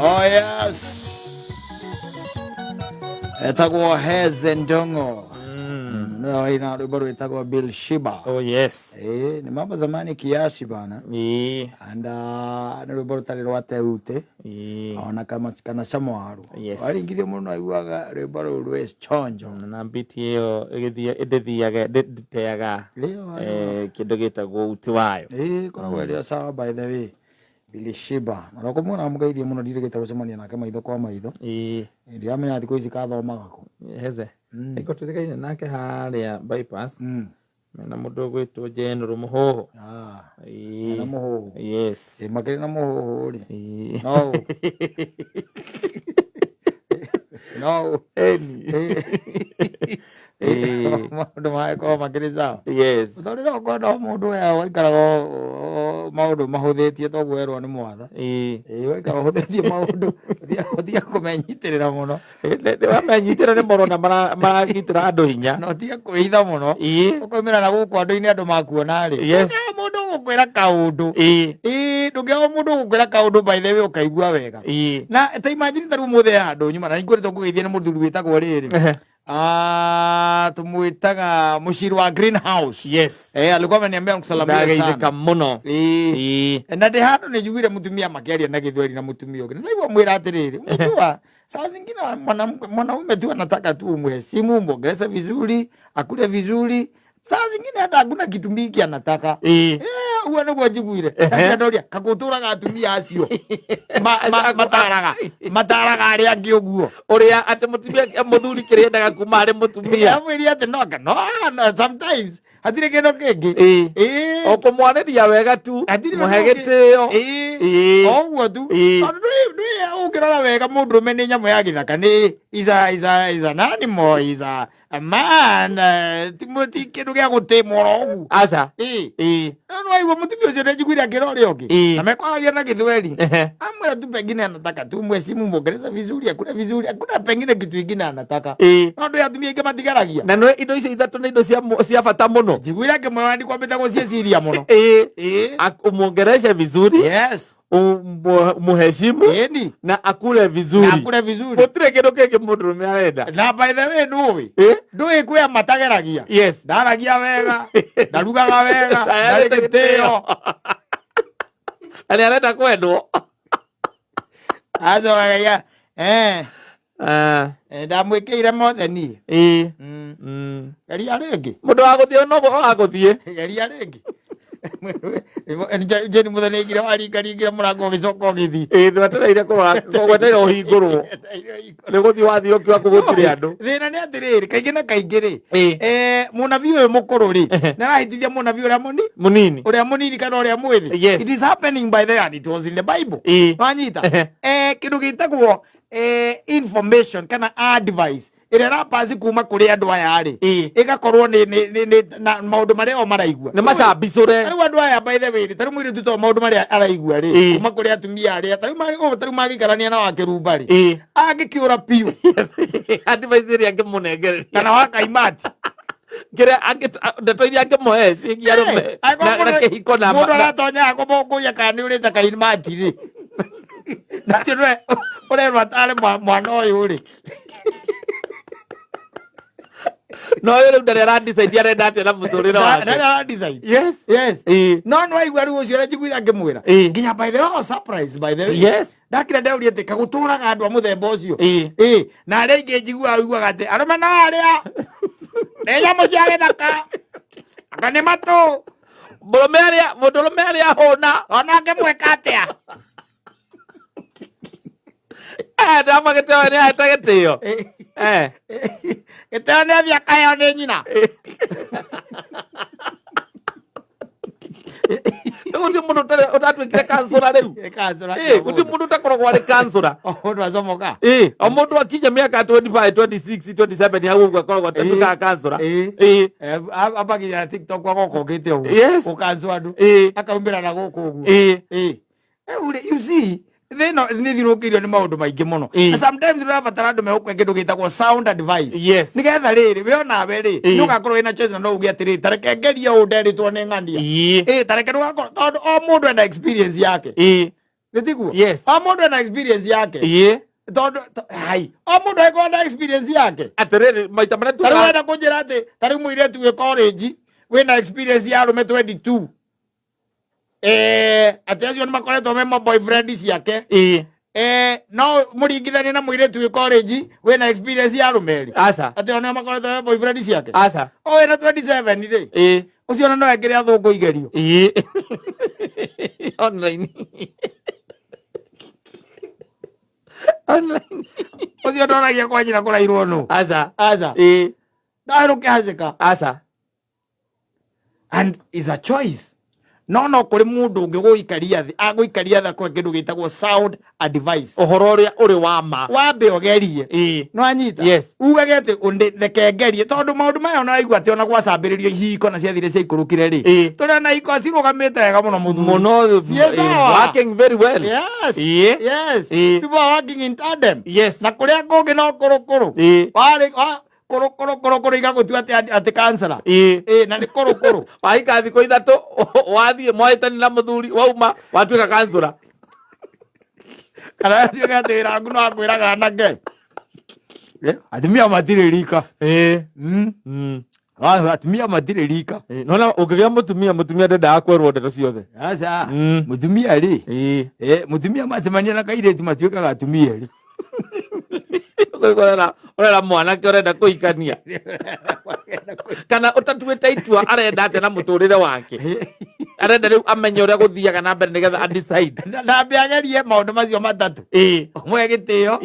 Oh yes. Etagwo Heze Ndongo. No, ina rwimbo etagwo Bill Shiba. Oh yes. Ni mambo zamani kiasi bana. Anda ni rwimbo rutari rwateute. Ona kama kana chamwaru. Yes. Waringithio muno aiguaga rwimbo rwe chonjo. Na biti iyo igithiaga nditeaga kindu gitagwo uti wayo. Koragwo ria sawa by the way. Bill Shiba. Maroko muna mugeithie muno ndirigite gucemania nake maitho kwa maitho. Ndio amenya thiko ici kathomaga ko. Heze. Iko turikaine nake haria bypass. Mena mundu gwitwo General Muhoho. Na Muhoho. Yes. Makiri na Muhoho ri. No. No. Maundu maiko makiri sawa. Yes. Tori no kono mundu ya waikaraga maundu mahuthitie to gwerwo ni mwatha. Waikara huthitie maundu thia kumenyitirira muno. Ni wamenyitira ni morona maragitira andu hinya. No thia kuitha muno. Ukomira na guku andu ini andu makuona ri. Yes. Mundu gukwira kaundu. Ndugiaga mundu gukwira kaundu by the way ukaigua wega. Na ta imagine taru muthe andu nyuma na ingurito kugeithia ni muthuri witagwo riri. Tumuitaga mushiri wa greenhouse. Yes. Alikuwa ameniambia kusalamia sana muno. Na de hado nijugire mutumia makiaria na githweri na mutumia ogene. Ndio mwira atiriri. Mjua saa zingine mwanaume tu anataka tu umheshimu, mbongeze vizuri, akule vizuri. Saa zingine hata hakuna kitu mingi anataka. Uone kwa jiguire. Ndoria kagutura gatumia acio. Mataraga ari angi uguo. Uria ate mutumia muthuri kirendaga kuma ari mutumia. Amwiri ate no sometimes hatire kendo kenge. Oko mwaneria wega tu. Muhegitio. Oguo tu. Ndu ukirora wega mundu mene nyamu ya githaka ni iza nani mo iza a man Timothy kindu gya gutimora ugu asa no aiwa mutumia ucio ndejiguire akirore oki na mekwaragia na githweri amwira tu pengine anataka tu mwesimu mwongereza vizuri akuna vizuri akuna pengine kitu kingine anataka no ndu atumia ingi matigaragia na no indo icio ithatu ni indo cia bata muno jiguire akimwandi kwambita gucieciria muno umwongereshe vizuri. Yes. Muheshimu na akule vizuri. Mutire kindu kingi mundurume arenda. Na by the way ndui kwia matageragia. Yes. Ndaragia wega, ndarugaga wega, ndari gitio. Ani arenda kwendwo. Azo ya ndamwikire mothe ni. Gari arengi. Mundu wa guthie no aguthie. Gari arengi. Jeni muthane ngira waringaringira murango ugicoka ugithi ndwetereire kwetereire uhingurwo ni guthi wathi ukiwa kugutire andu thina ni atiriri kaingi na kaingi ri munabii uyu mukuru ri narahitithia munabii uria munini kana uria mwithi. It is happening by the and it was in the Bible. Wanyita kindu gitagwo information kana advice ire rapazi kuma kuri andu aya ri igakorwo ni maundu maria o maraigua ni macambicure ari andu aya by the way tari mwiri tuto maundu maria araigua ri kuma kuri atumia aria tari magikarania na wakirumba ri agikiura piu advice iri angimunengere kana wakaimati kire ndeto iria angimuhe cigiarume na kihiko na mundu aratonya akobokuya kana urita kaimati ri na tire urerwa tare mwana uyu ri no yule ndare radicide arenda ate na muturire wake na radicide. Yes. No aigua ru ucio njiguira ngimwira nginya by the way was surprised by the way. Yes. Ndakira ndauria ati kaguturaga andu a muthemba ucio na aria ingi njigua aiguaga ati arume no aria nenya mucia githaka akani matu murume aria huna ona ngimweka atia ndama giteo ni atagitio giteo ni athia kayo ni nyina uti mundu utatwikire kansura riu uti mundu utakoragwo ari kansura mundu acomoka o mundu akinya miaka 25 26 27 hau uguo akoragwo atatuikaga kansura abagira TikTok agokogite uguo ukansura andu akaumbira na guku uguo you see thino ni thirukirio ni maundu maingi muno sometimes urabatara andu mehukwe kindu gitagwo sound advice nigetha riri we ona we ri ni ugakorwo wina choice na no ugie atiri tareke ngeria u nderitwo ni ng'ania tareke ndugakorwo tondu o mundu ena experience yake Nitiguo. Yes. O mundu na experience yake. Tondu hai. O mundu eko na experience yake. Atere maita mara tu. Taru wenda kunjira ati tari muiretu we college we na experience ya rume 22. Ati acio ni makoretwo me boyfriend ciake. No muringithani na muiretu we college we na experience ya rumeri. Asa. Ati ona makoretwo me boyfriend ciake. Asa. O we na 27 ri. Ucio no ekire athungu igerio. Online. Online. Ucio ndoragia kwa njira kurairwo no. Asa. Ndairuke hazika. Asa. And is a choice. No kuri mundu ngiguikaria thi aguikaria tha kwa kindu gitagwo sound advice. Ohoro ria uri wa ma. Wambe ogerie. No anyita. Yes. Ugagete unde rekengerie tondu maundu maya no aigua ati ona gwacambiririo ihiko na ciathire cia ikurukire ri. Turi na iko cirugamite wega muno muthu. Muno working very well. Yes. Yes. People are working in tandem. Yes. Na kuria kungi no kurukuru. Wari koro igagutua ati kansara na ni koro waika thiko ithatu wathie mwaitani na muthuri wauma watuika kansura kana thio gatira nguno akwiraga nake atumia matire rika atumia matire rika nona ungigia mutumia ndenda akwerwo ndeto ciothe aca mutumia ri mutumia macemania na kairĩtu matuĩkaga atumia ri urera mwanake urenda kuikania kana utatuite itua arenda ate na muturire wake arenda riu amenye uria guthiaga na mbere nigetha decide na mbiagerie maundu macio matatu umwe gitio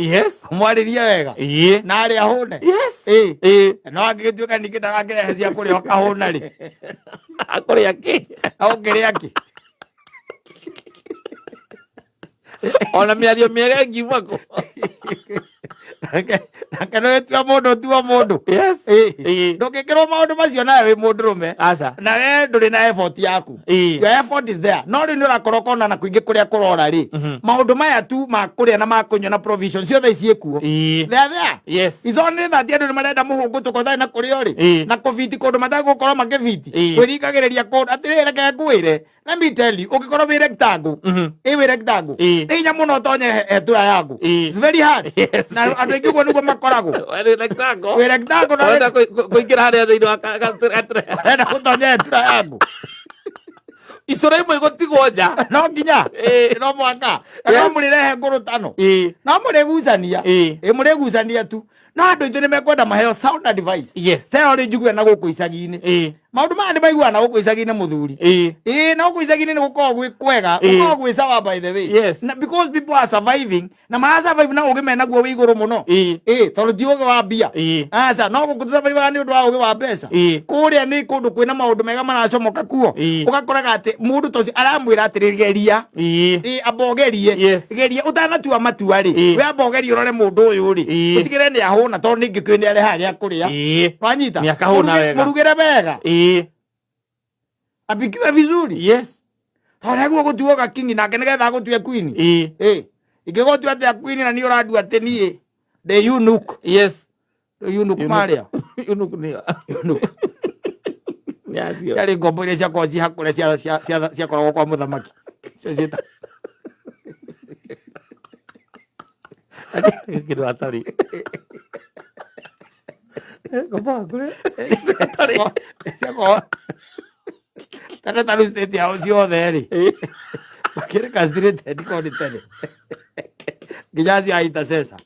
umwaririe wega na aria hune no angigituika ningi ndagakirehe cia kuria kahuna ri akuria ki aukiria ki ona miario miega ngivako nakano etua mundu ndungikirwo maundu macio nawe wi mundu rume na we nduri na effort yaku your effort is there no ri ni urakorwo kona na kuingi kuria kurora ri maundu maya tu ma kuria na ma kunywa na provision ciothe iciekuo there is only that andu ni marenda muhungu tukothai na kuria ri na kuviti kundu matagukorwo makiviti wirikagiriria kundu atirire ke ngwire let me tell you ukikorwo wi rectangle wi rectangle inya muno tonye etura yaku it's very hard na andu aingi guo niguo makoragwo wi rectangle na wenda kuingira haria thiini wa enda gutonya etura yaku icura imwe gutigwo nja no nginya no mwaka no murirehe nguru tano no murigucania murigucania tu no andu aingi ni mekwenda maheo sound advice teo ri njugue na guku icagi-ini maundu maya ni maigua na guku icagi-ini muthuri na guku icagi-ini ni gukorwo gwi kwega gukorwo gwi sawa by the way because people are surviving na mara survive na ugi mena guo wi iguru muno tondu ti ugi wa mbia aca no guku survive ni undu wa ugi wa mbeca kuria ni kundu kwina maundu mega maracomoka kuo ugakoraga ati mundu toci aramwira atiri geria abogerie geria utanatua matua ri we abogerie urore mundu uyu ri utigire ni ahuna tondu ningi kwini ari haria kuria wanyita ni akahuna wega murugire wega apikiwe vizuri tondu guo gutuo ga king nake nigetha gutue queen ikigotua ati queen na ni uradua ati nie the eunuch eunuch maria eunuch ni eunuch yari ngombo iria ciakorwo ci hakure ciakoragwo kwa muthamaki ciita kindu atari ngombo hakure atari ciakorwo tana taru state yao ciothe ri makire castrated kodi tene gijazi aita sesa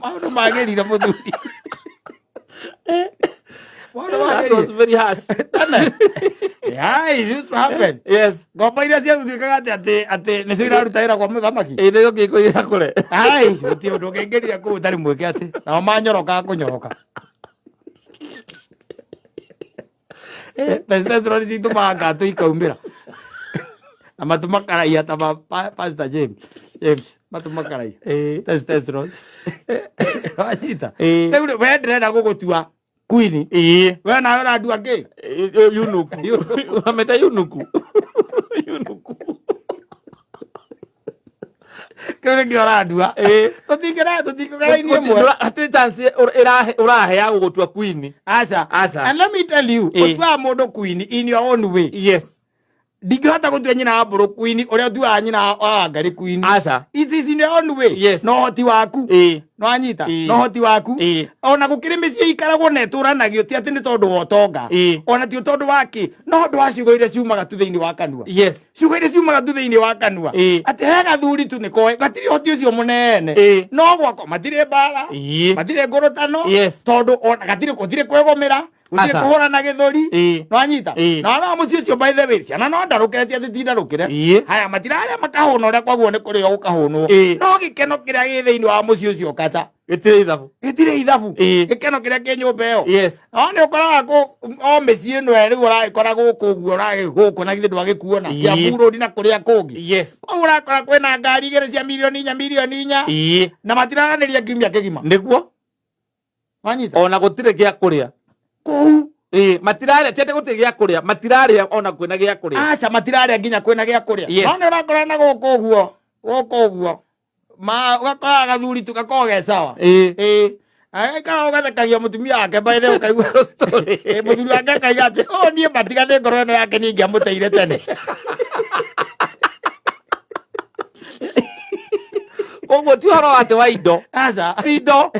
maundu magerire muthuri that was very harsh it used to happen ngombo iria ciatuikaga ati nicio iraruta wira kwa muthamaki nio ngikuira kure uti undu ngingirire kuu utari mwike ati nao manyoroka kunyoroka testosterone citumaga ngatu ikaumira na matumakaraia ta Pastor James matumakaraia testosterone wanyita riu we ndirenda gugutua queen we nawe uradua ki eunuku ameta eunuku kire ngi uradua tutikirainie mwe ati chance urahe ya gugutua queen aca and let me tell you utua mundu queen in your own way ndingĩhota gũtua nyina wa mbũrũ queen ũrĩa ũtuaga nyina wa Wangari queen. Aca. It is in your own way. No hoti waku. No anyita. No hoti waku. Ona gũkĩrĩ mĩciĩ ikaragwo na ĩtũranagio ti atĩ nĩ tondũ wa ũtonga. Ona ti tondũ wa kĩ. No ũndũ wa ciugo iria ciumaga tu thĩinĩ wa kanua. Ciugo iria ciumaga tu thĩinĩ wa kanua. Atĩ he gathuri tu nĩkoĩ gatirĩ hoti ũcio mũnene. No gwakwa matirĩ mbara. Matirĩ ngũrũtano. Tondũ ona gũtirĩ kwĩgũmĩra. Uti kuhora na githuri no anyita na no mucio cio by the way ciana no ndarukete ati tindarukire haya matiraria makahuna uria kwaguo ni kuri ukahunwo no gikeno kiria gi thiini wa mucio cio kata gitire ithabu gikeno kiria ki nyumba iyo no ni ukoraga ko o mecii no eri uragikora guku guo uragiguku na githe ndwagikuona kia burodi na kuria kungi urakora kwina ngari igere cia milioni 4 na matiraraniria ngimia kigima niguo anyita ona gutire gia kuria kou matiraria tete gutire gia kuria matiraria ona kwina gia kuria aca matiraria nginya kwina gia kuria no ni urakora na guku guo ma ugakora gathuri tugakoge sawa agakora ugathekagia mutumia wake baithe ukaigua story muthuri wake akaiga ati nie matigane ngoro ĩno yake ni ngiamũteire tene koguo ti horo ati wa indo aca indo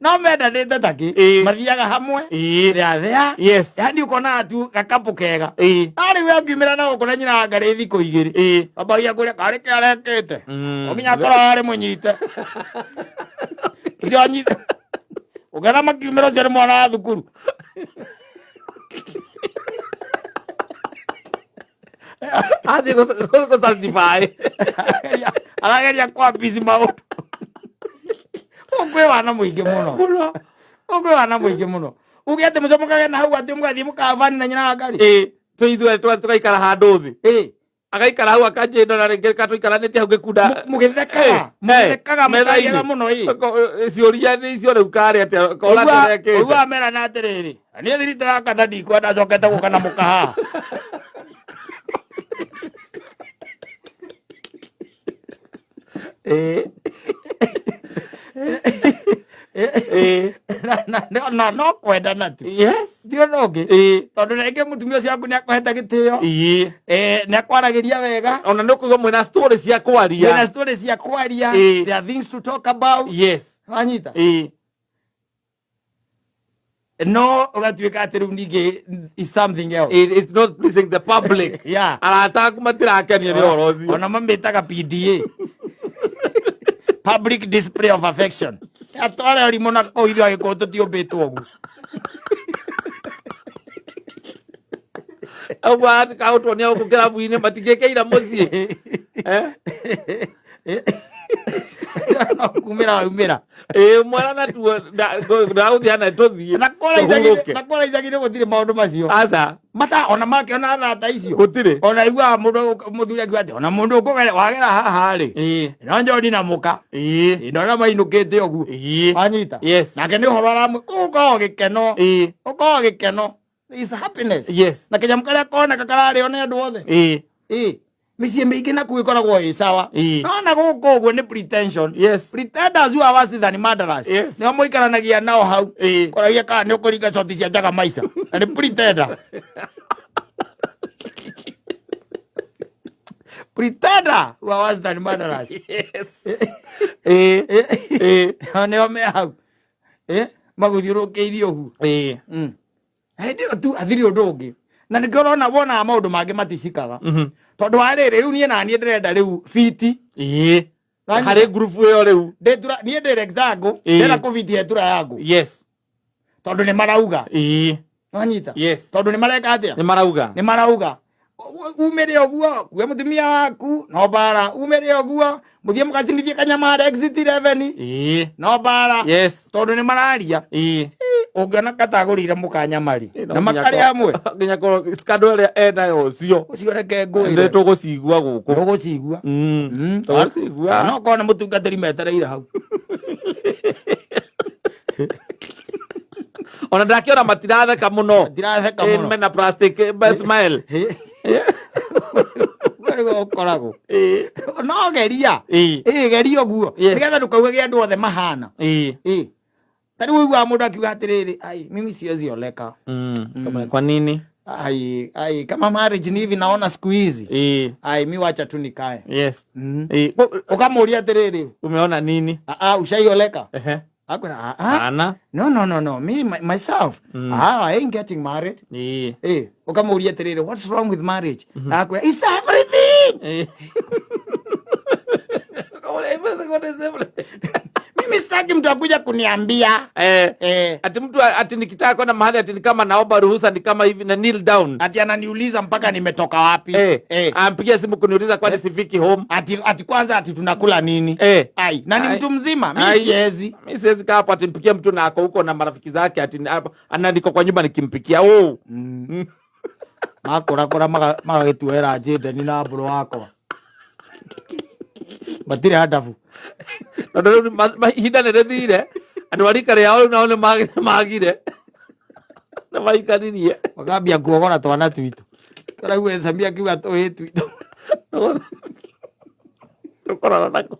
no mendanĩte taki mathiaga hamwe thea yani ukona tu gakapu kega ari we ngiumĩra na gũkũ na nyina wa Wangari thikũ 2 ambagia kũrĩa karĩ kĩarekĩte nginya korwo arĩ mũnyite nyite ũkena makiumĩra ũcio nĩ mwana wa thukuru athi gũcertify arageria kwa busy maũndũ ũkwĩ wana mũingĩ mũno ũkwĩ wana mũingĩ mũno uge atĩ mũcomokage na hau atĩ mũgathiĩ mũkavani na nyina wa Wangari tũithuĩ tũgaikara handũ thĩ agaikara hau akanjĩndwo na rĩngĩ katũikaranĩtie hau gĩkunda mũgĩthekaga mũkagega mũno ciũria nĩ icio rĩu karĩ atĩa kora tũrekĩte ũguo amera na atĩrĩrĩ niĩ thirito ya katha ndikwenda njokete gũka na mũkaha no kwendana tu ndio noge tondu rĩngĩ mũtumia ũcio waku nĩakũhete gĩtĩo nĩakwaragĩria wega ona nĩũkũigua mwĩna story cia kwaria there are things to talk about anyita no ũgatuĩka atĩ rĩu ningĩ is something else it's not pleasing the public arata aku matirakenio nĩ ũhoro ũcio ona mamĩtaga PDA public display of affection atware ũrimũ na kũu ithuĩ agĩkũũ tũtiũmbĩtwo ũguo ũguo akaũtuonia gũkũ kĩrabu-inĩ matingĩkĩira mũciĩ kumĩra mwana natuo ndagũthiĩ na tũthiĩ na kũra icagi-inĩ gũtirĩ maũndũ macio aca mata ona makĩona thata icio gũtirĩ ona iguaga mũndũ mũthuri akiuga atĩ ona mũndũ wagera haha rĩ no njoni na mũka ndona mainũkĩte ũguo wanyita nake nĩ ũhoro aramwe ũkoragwo gĩkeno is happiness na kĩnyamũ karĩa koneka kararĩo nĩ andũ othe mĩciĩ mĩingĩ naku ĩkoragwo ĩ sawa no na gũkũ ũguo nĩ pretension pretenders who are worse than murderers nĩo mũikaranagia nao hau koragia kana nĩ ũkũringa coti cia njaga maica na nĩ pretender pretender who are worse than murderers nĩo me hau magũthiũrũkĩirie ũguo hĩndĩ ĩyo tu hatirĩ ũndũ ũngĩ na nĩkĩo ũrona wonaga maũndũ mangĩ maticikaga tondũ wa rĩrĩ rĩu niĩ naniĩ ndĩrenda rĩu fiti harĩ ngurubu ĩyo rĩu niĩ ndĩ rectangle ndĩrenda kũbiti hetura yangu tondũ nĩ marauga wanyita tondũ nĩ mareka atĩa nĩ marauga umĩre ũguo kuwe mũtumia waku no mbara umĩre ũguo mũthiĩ mũgacinithie kanyamara exit 11 no mbara tondũ nĩ mararia ũngĩona katagũrĩire mũkanyamari na makarĩ hamwe nginya scandal ĩrĩa enayo ũcio reke ngũĩre nĩ tũgũcigua gũkũ tũgũcigua no korwo nĩ mũtungatĩri metereire hau ona ndakĩona matiratheka mũno mena plastic smile ũkoragwo no geria geria ũguo nĩgetha ndũkauge gĩ andũ othe mahana tarĩu ũiguaga mũndũ akiuga atĩrĩrĩ ai mimi siwezi oleka kwa nini Ai kama marriage ni hivi naona siku hizi. Mi wacha tu nikae. Yes. Ukamuulia atiriri, umeona nini? Ushaioleka? Ana. No. Me myself. I ain't getting married. Ukamuulia atiriri, what's wrong with marriage? It's everything. What is everything? Mimi sitaki mtu akuja kuniambia ati mtu ati nikitaka kwenda mahali ati kama naomba ruhusa ni kama hivi na kneel down, ati ananiuliza mpaka nimetoka wapi. Ampigia simu kuniuliza kwani sifiki home, ati kwanza ati tunakula nini. Na ni mtu mzima. Mimi siwezi kaa hapo ati mpigie mtu na ako huko na marafiki zake ati anandiko kwa nyumba nikimpikia. Makora magagituera jende ni na bro wako batire hadafu mahinda nene thire andu arika riao nao ni magire na maikaririe magambia kuogora twana twitu taragu Samia kiuga twi twitu tukora nako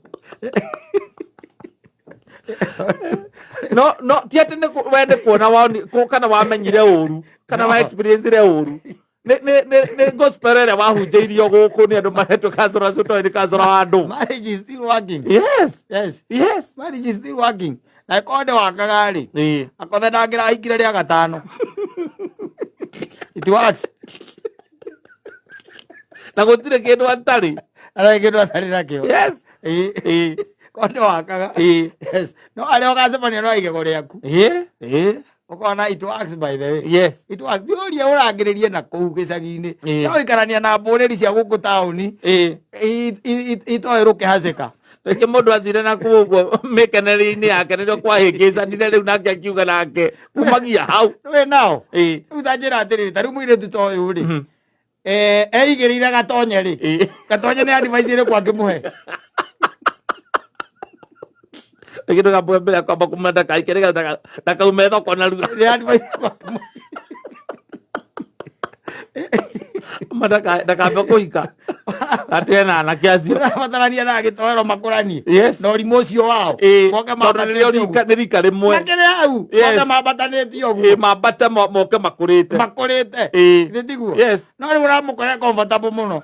no tiate ne wende kuona wao kana wamenyire uru kana wa experience re uru ne gospel re wahunjeirio guku ni andu mahetwe kazora suto ni kazora andu. Marriage is still working. Yes, marriage is still working. Na konde wakaga ri akothe ndangira hingire ria gatano. It works. Na gutire kindu atari nakio. Yes. Konde wakaga. Yes. No ale ukacemania no igego riaku. Ukona it works by the way. Yes. It works. Thiuria urangiririe na kuu gicagi-ini. No ikarania na mbũrĩri cia gũkũ taũni. Itoeruke haceka. Reke mundu athire na kuguo mekeneri-ini yake nirio kwahĩngĩcanire rĩu nake akiuga nake kumagia hau. We nao. Rĩu ta njĩra atĩrĩrĩ, ta rĩu mũirĩtu ta ũyũ rĩ. Eigĩrĩire gatonye rĩ. Gatonye nĩ advice ĩrĩkũ angĩmũhe? Kitu kapo mbele kwa kumenda kaikereka takaume thoko na ruga ni advice kwa madaka ndakabe kuika atena na kiasi matarania na gitoro makurani no rimocio wao moke mabatanĩtie nirika rimwe nakere au moke mabatanĩtie oguo mabata moke makurite nditiguo no riu uramukore comfortable muno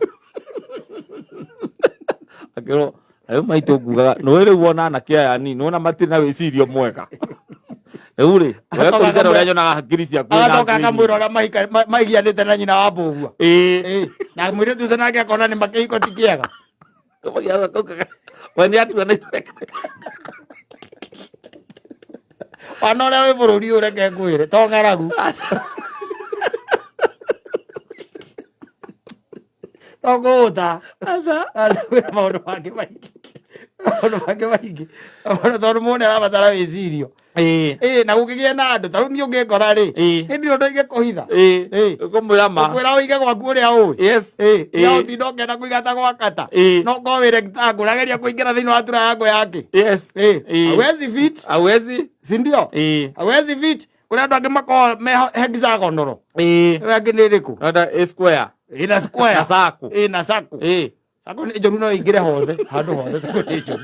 akiro ayo maito kuga no ere wona na kia yani no na matiri na wicirio mwega eure wewe kujana uri anyona hakiri cia kwina atoka kamwiro ora maigianite na nyina wa mbugua na mwire tu sana kia kona ni makeiko tikiaga kama ya koka wani atu na wanore we bururi ureke ngwire to ngaragu Togota. Asa we maundu mangi maingi. Tondu mundu arabatara wicirio. Na gukigie na andu ta riu ni ungikora ri. Hindi undu ingikuhitha. Kumwira ma. Ukwira uige gwaku uria ui. Ya utindo ngenda kuigata gwakata. No ngowire gitangu rageria kuingira thiini wa tura yangu yake. Hawezi fit. Hawezi. Si ndio? Hawezi fit. Kuna andu angi mako me hexagonal. We angi ni riku. Nada square. Ina square. Na saku. Na saku. Saku ni joru no ingire hothe. Handu hothe saku ni joru.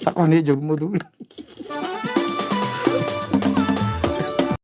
Saku ni joru muthuri.